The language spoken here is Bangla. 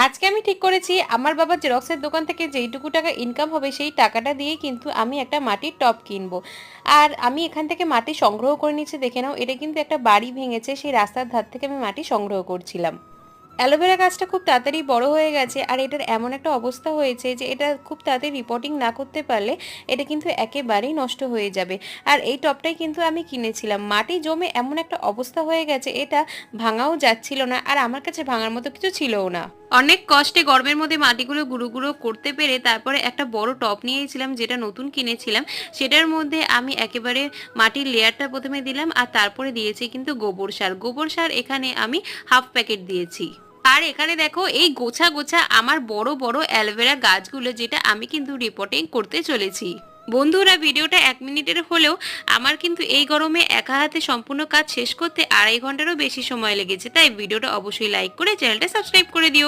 আজকে আমি ঠিক করেছি আমার বাবার জেরক্সের দোকান থেকে যেইটুকু টাকা ইনকাম হবে সেই টাকাটা দিয়ে কিন্তু আমি একটা মাটির টব কিনবো। আর আমি এখান থেকে মাটি সংগ্রহ করে নিচ্ছি, দেখে নাও। এটা কিন্তু একটা বাড়ি ভেঙেছে, সেই রাস্তার ধার থেকে আমি মাটি সংগ্রহ করছিলাম। অ্যালোভেরা গাছটা খুব তাড়াতাড়ি বড় হয়ে গেছে, আর এটার এমন একটা অবস্থা হয়েছে যে এটা খুব তাড়াতাড়ি রিপোর্টিং না করতে পারলে এটা কিন্তু একেবারেই নষ্ট হয়ে যাবে। আর এই টবটাই কিন্তু আমি কিনেছিলাম, মাটি জমে এমন একটা অবস্থা হয়ে গেছে, এটা ভাঙাও যাচ্ছিল না, আর আমার কাছে ভাঙার মতো কিছু ছিলও না। অনেক কষ্টে গরমের মধ্যে মাটিগুলো গুঁড়ো গুঁড়ো করতে পেরে তারপরে একটা বড় টব নিয়েছিলাম, যেটা নতুন কিনেছিলাম। সেটার মধ্যে আমি একেবারে মাটির লেয়ারটা প্রথমে দিলাম, আর তারপরে দিয়েছি কিন্তু গোবর সার। গোবর সার এখানে আমি হাফ প্যাকেট দিয়েছি। আর এখানে দেখো এই গোছা গোছা আমার বড় বড় অ্যালোভেরা গাছগুলো, যেটা আমি কিন্তু রিপোর্টিং করতে চলেছি। বন্ধুরা, ভিডিওটা 1 মিনিটের হলেও আমার কিন্তু এই গরমে একা হাতে সম্পূর্ণ কাজ শেষ করতে 2.5 ঘন্টারও বেশি সময় লেগেছে। তাই ভিডিওটা অবশ্যই লাইক করে চ্যানেলটা সাবস্ক্রাইব করে দিও।